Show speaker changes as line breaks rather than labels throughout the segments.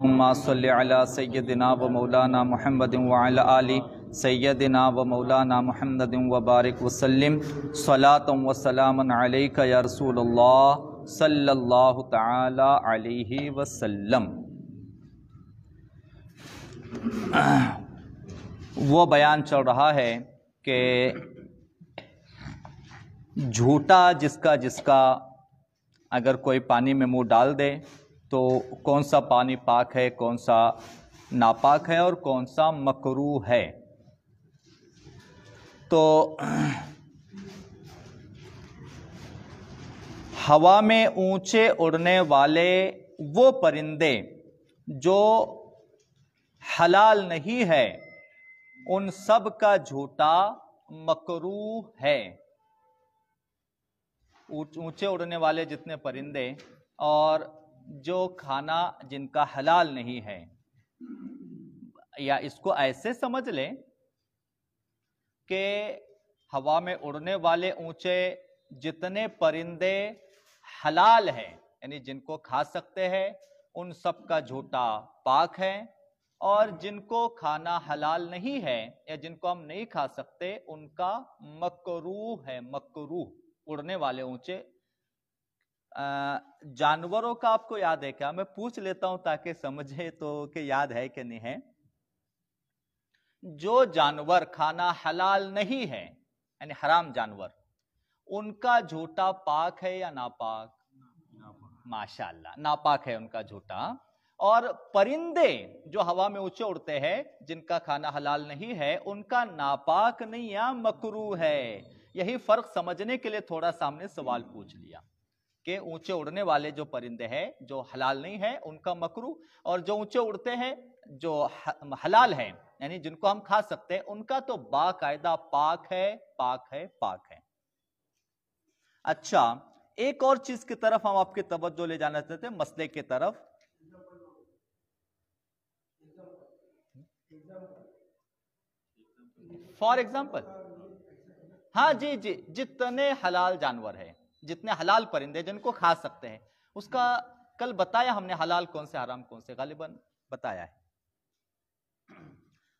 اللہم صلی علی سیدنا و مولانا محمد وعلی آل سیدنا و مولانا محمد وبارک وسلم صلاۃ و سلام علیک یا رسول اللہ صلی اللہ تعالی علیہ وسلم۔ وہ بیان چل رہا ہے کہ جھوٹا جس کا اگر کوئی پانی میں منہ ڈال دے تو کون سا پانی پاک ہے، کون سا ناپاک ہے اور کون سا مکروہ ہے۔ تو ہوا میں اونچے اڑنے والے وہ پرندے جو حلال نہیں ہے ان سب کا جھوٹا مکروہ ہے۔ اونچے اڑنے والے جتنے پرندے اور جو کھانا جن کا حلال نہیں ہے، یا اس کو ایسے سمجھ لیں کہ ہوا میں اڑنے والے اونچے جتنے پرندے حلال ہیں یعنی جن کو کھا سکتے ہیں ان سب کا جھوٹا پاک ہے، اور جن کو کھانا حلال نہیں ہے یا جن کو ہم نہیں کھا سکتے ان کا مکروہ ہے۔ مکروہ اڑنے والے اونچے جانوروں کا آپ کو یاد ہے کیا؟ میں پوچھ لیتا ہوں تاکہ سمجھے تو کہ یاد ہے کہ نہیں ہے۔ جو جانور کھانا حلال نہیں ہے یعنی حرام جانور، ان کا جھوٹا پاک ہے یا ناپاک؟ ماشاءاللہ ناپاک ہے ان کا جھوٹا۔ اور پرندے جو ہوا میں اونچے اڑتے ہیں جن کا کھانا حلال نہیں ہے ان کا ناپاک نہیں یا مکروہ ہے۔ یہی فرق سمجھنے کے لیے تھوڑا سا ہم نے سوال پوچھ لیا کہ اونچے اڑنے والے جو پرندے ہیں جو حلال نہیں ہے ان کا مکروہ، اور جو اونچے اڑتے ہیں جو حلال ہیں یعنی جن کو ہم کھا سکتے ہیں ان کا تو باقاعدہ پاک ہے، پاک ہے، پاک ہے۔ اچھا، ایک اور چیز کی طرف ہم آپ کی توجہ لے جانا چاہتے ہیں، مسئلے کی طرف۔ فار ایگزامپل، ہاں جی، جتنے حلال جانور ہیں، جتنے حلال پرندے جن کو کھا سکتے ہیں، اس کا کل بتایا ہم نے حلال کون سے حرام کون سے، غالباً بتایا ہے۔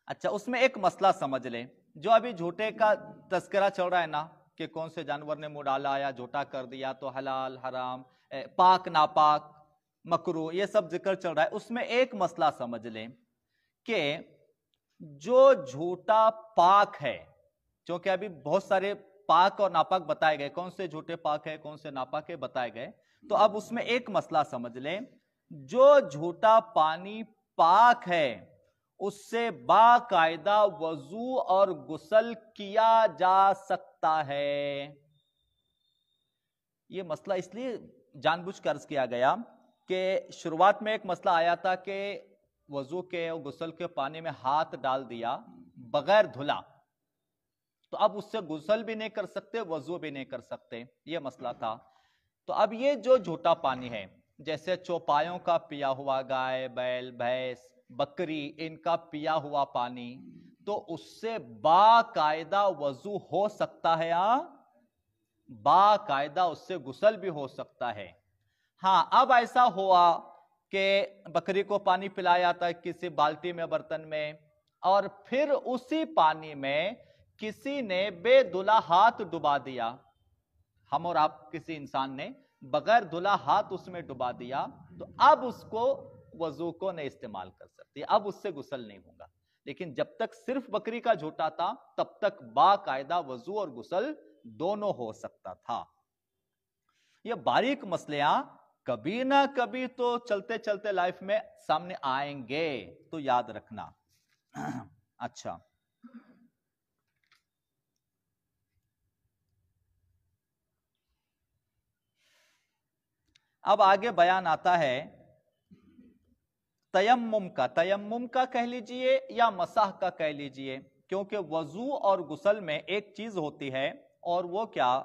اچھا، اس میں ایک مسئلہ سمجھ لیں، جو ابھی جھوٹے کا تذکرہ چل رہا ہے نا کہ کون سے جانور نے منہ ڈالا یا جھوٹا کر دیا تو حلال حرام، پاک ناپاک، مکروہ، یہ سب ذکر چل رہا ہے۔ اس میں ایک مسئلہ سمجھ لیں کہ جو جھوٹا پاک ہے، کیونکہ ابھی بہت سارے پاک اور ناپاک بتائے گئے، کون سے جھوٹے پاک ہے کون سے ناپاک ہے بتائے گئے، تو اب اس میں ایک مسئلہ سمجھ لیں، جو جھوٹا پانی پاک ہے اس سے باقاعدہ وضو اور غسل کیا جا سکتا ہے۔ یہ مسئلہ اس لیے جان بوجھ کر عرض کیا گیا کہ شروعات میں ایک مسئلہ آیا تھا کہ وضو کے اور غسل کے پانی میں ہاتھ ڈال دیا بغیر دھلا تو اب اس سے غسل بھی نہیں کر سکتے، وضو بھی نہیں کر سکتے، یہ مسئلہ تھا۔ تو اب یہ جو جھوٹا پانی ہے، جیسے چوپایوں کا پیا ہوا، گائے بیل بھینس بکری ان کا پیا ہوا پانی، تو اس سے باقاعدہ وضو ہو سکتا ہے، باقاعدہ اس سے غسل بھی ہو سکتا ہے۔ ہاں، اب ایسا ہوا کہ بکری کو پانی پلایا تھا کسی بالٹی میں، برتن میں، اور پھر اسی پانی میں کسی نے بے دھلا ہاتھ ڈبا دیا، ہم اور آپ کسی انسان نے بغیر دھلا ہاتھ اس میں ڈبا دیا، تو اب اس کو وضو کو نہیں استعمال کر سکتی، اب اس سے غسل نہیں ہوگا۔ لیکن جب تک صرف بکری کا جھوٹا تھا تب تک باقاعدہ وضو اور غسل دونوں ہو سکتا تھا۔ یہ باریک مسئلہ کبھی نہ کبھی تو چلتے چلتے لائف میں سامنے آئیں گے، تو یاد رکھنا۔ اچھا، اب آگے بیان آتا ہے تیمم کا کہہ لیجئے یا مسح کا کہہ لیجئے، کیونکہ وضو اور غسل میں ایک چیز ہوتی ہے، اور وہ کیا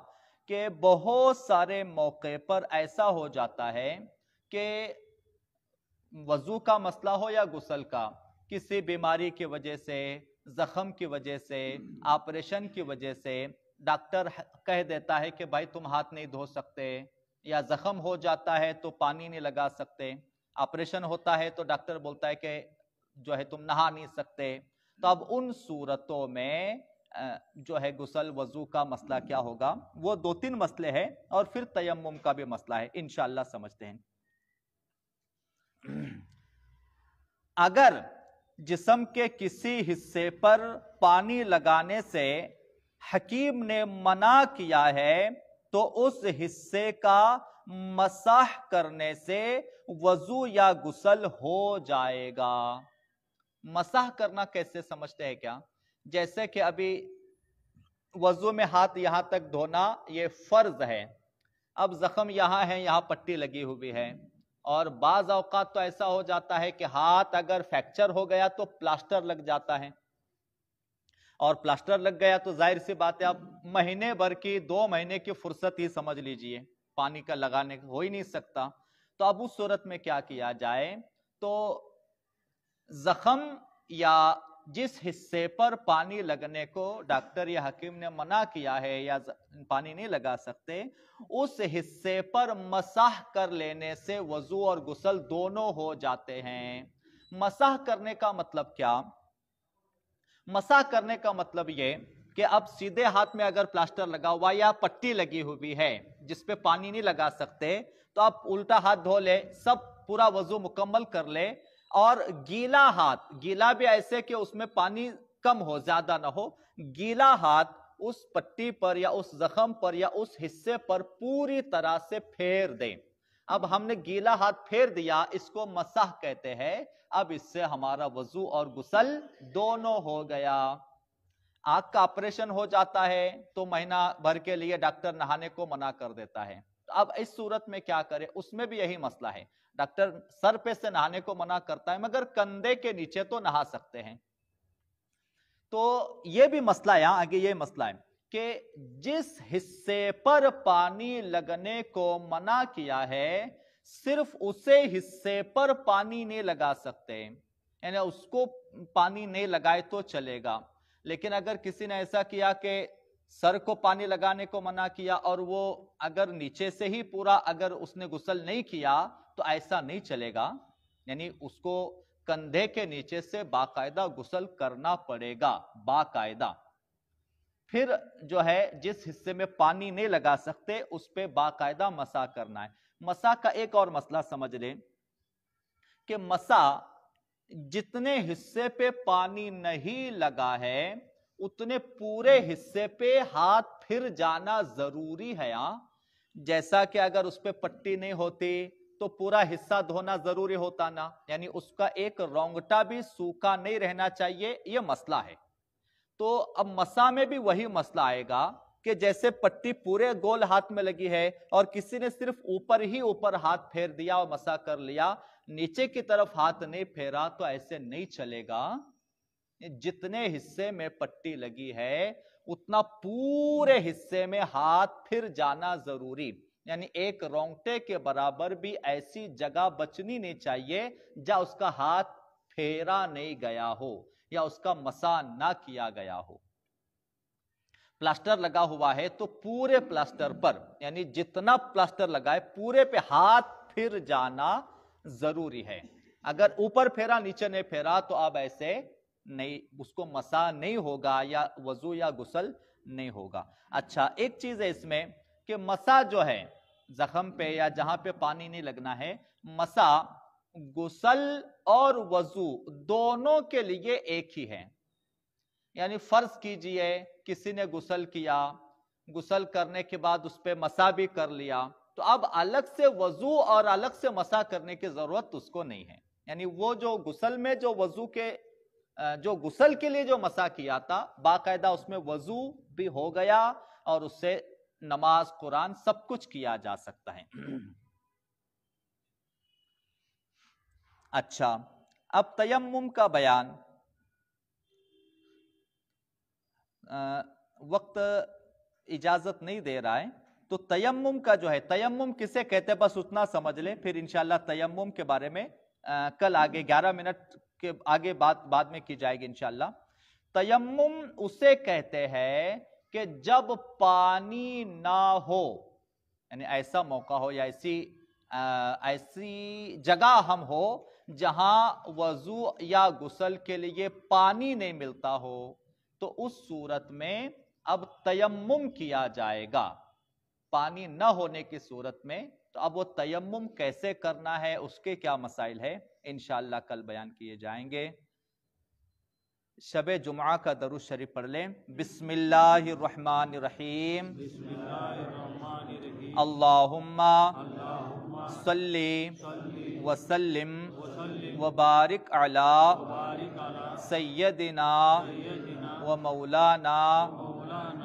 کہ بہت سارے موقع پر ایسا ہو جاتا ہے کہ وضو کا مسئلہ ہو یا غسل کا، کسی بیماری کی وجہ سے، زخم کی وجہ سے، آپریشن کی وجہ سے ڈاکٹر کہہ دیتا ہے کہ بھائی تم ہاتھ نہیں دھو سکتے، یا زخم ہو جاتا ہے تو پانی نہیں لگا سکتے۔ ऑपरेशन होता है तो डॉक्टर बोलता है कि जो है तुम नहा नहीं सकते, तो अब उन सूरतों में जो है गुसल वजू का मसला क्या होगा, वो 2-3 मसले हैं और फिर तयम्मुम का भी मसला है, इंशाअल्लाह समझते हैं। अगर जिस्म के किसी हिस्से पर पानी लगाने से हकीम ने मना किया है तो उस हिस्से का मसाह करने से वजू या गुसल हो जाएगा। मसाह करना कैसे समझते हैं क्या? जैसे कि अभी वजू में हाथ यहां तक धोना ये फर्ज है, अब जख्म यहां है, यहां पट्टी लगी हुई है, और बाज औकात तो ऐसा हो जाता है कि हाथ अगर फ्रैक्चर हो गया तो प्लास्टर लग जाता है, और प्लास्टर लग गया तो जाहिर सी बात है अब महीने भर की 2 महीने की फुर्सत ही समझ लीजिए, पानी का लगाने हो ही नहीं सकता। तो अब उस सूरत में क्या किया जाए, तो जख्म या जिस हिस्से पर पानी लगने को डॉक्टर या हकीम ने मना किया है या पानी नहीं लगा सकते, उस हिस्से पर मसाह कर लेने से वजू और गुसल दोनों हो जाते हैं। मसाह करने का मतलब क्या? मसाह करने का मतलब ये कि अब सीधे हाथ में अगर प्लास्टर लगा हुआ या पट्टी लगी हुई है जिस पे पानी नहीं लगा सकते, तो आप उल्टा हाथ धो ले, सब पूरा वजू मुकम्मल कर ले, और गीला हाथ, गीला भी ऐसे कि उसमें पानी कम हो, ज्यादा ना हो, गीला हाथ उस पट्टी पर या उस जख्म पर या उस हिस्से पर पूरी तरह से फेर दें। अब हमने गीला हाथ फेर दिया, इसको मसाह कहते हैं। अब इससे हमारा वजू और गुसल दोनों हो गया। आंख का ऑपरेशन हो जाता है तो महीना भर के लिए डॉक्टर नहाने को मना कर देता है, अब इस सूरत में क्या करें? उसमें भी यही मसला है, डॉक्टर सर पे से नहाने को मना करता है मगर कंधे के नीचे तो नहा सकते हैं। तो यह भी मसला है, आगे ये मसला है कि जिस हिस्से पर पानी लगने को मना किया है सिर्फ उसे हिस्से पर पानी नहीं लगा सकते, यानी उसको पानी नहीं लगाए तो चलेगा। लेकिन अगर किसी ने ऐसा किया कि सर को पानी लगाने को मना किया और वो अगर नीचे से ही पूरा अगर उसने गुसल नहीं किया तो ऐसा नहीं चलेगा, यानी उसको कंधे के नीचे से बाकायदा गुसल करना पड़ेगा, बाकायदा। फिर जो है जिस हिस्से में पानी नहीं लगा सकते उस पे बाकायदा मसा करना है। मसा का एक और मसला समझ लें कि मसा जितने हिस्से पे पानी नहीं लगा है उतने पूरे हिस्से पे हाथ फिर जाना जरूरी है। जैसा कि अगर उस पे पट्टी नहीं होती तो पूरा हिस्सा धोना जरूरी होता ना, यानी उसका एक रोंगटा भी सूखा नहीं रहना चाहिए, यह मसला है। तो अब मसा में भी वही मसला आएगा कि जैसे पट्टी पूरे गोल हाथ में लगी है और किसी ने सिर्फ ऊपर ही ऊपर हाथ फेर दिया और मसा कर लिया, नीचे की तरफ हाथ नहीं फेरा, तो ऐसे नहीं चलेगा। जितने हिस्से में पट्टी लगी है उतना पूरे हिस्से में हाथ फिर जाना जरूरी, यानी एक रोंगटे के बराबर भी ऐसी जगह बचनी नहीं चाहिए जहां उसका हाथ फेरा नहीं गया हो या उसका मसा ना किया गया हो। प्लास्टर लगा हुआ है तो पूरे प्लास्टर पर, यानी जितना प्लास्टर लगा है पूरे पे हाथ फिर जाना जरूरी है। अगर ऊपर फेरा नीचे नहीं फेरा तो अब ऐसे नहीं, उसको मसा नहीं होगा या वजू या गुसल नहीं होगा। अच्छा, एक चीज है इसमें कि मसा जो है जख्म पे या जहां पे पानी नहीं लगना है, मसा गुसल और वजू दोनों के लिए एक ही है। यानी फर्ज कीजिए किसी ने गुसल किया, गुसल करने के बाद उस पे मसा भी कर लिया, तो अब अलग से वजू और अलग से मसा करने की जरूरत उसको नहीं है। यानी वो जो गुसल में जो वजू के जो गुसल के लिए जो मसा किया था बाकायदा उसमें वजू भी हो गया और उससे नमाज कुरान सब कुछ किया जा सकता है। अच्छा, अब तयम्मुम का बयान। वक्त इजाजत नहीं दे रहा है, तो तयम्मुम का जो है, तयम्मुम किसे कहते हैं बस उतना समझ ले, फिर इंशाल्लाह तयम्मुम के बारे में कल आगे 11 मिनट के आगे बाद में की जाएगी इंशाल्लाह। तयम्मुम उसे कहते हैं कि जब पानी ना हो, यानी ऐसा मौका हो या ऐसी ایسی جگہ ہم ہو جہاں وضو یا غسل کے لیے پانی نہیں ملتا ہو تو اس صورت میں اب تیمم کیا جائے گا. پانی نہ ہونے کی صورت میں تو اب وہ تیمم کیسے کرنا ہے، اس کے کیا مسائل ہے، انشاءاللہ کل بیان کیے جائیں گے. شب جمعہ کا درود شریف پڑھ لیں. بسم اللہ الرحمن الرحیم. اللہم صلی وسلم وبارک علی سیدنا و مولانا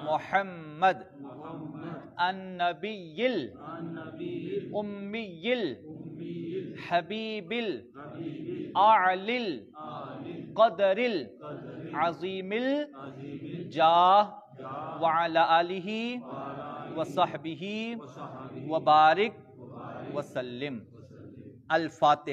محمد النبی الامی الحبیب الاعلی القدر العظیم الجاہ وعلی آلہ وصحبہ وبارک وسلم. الفاتحہ.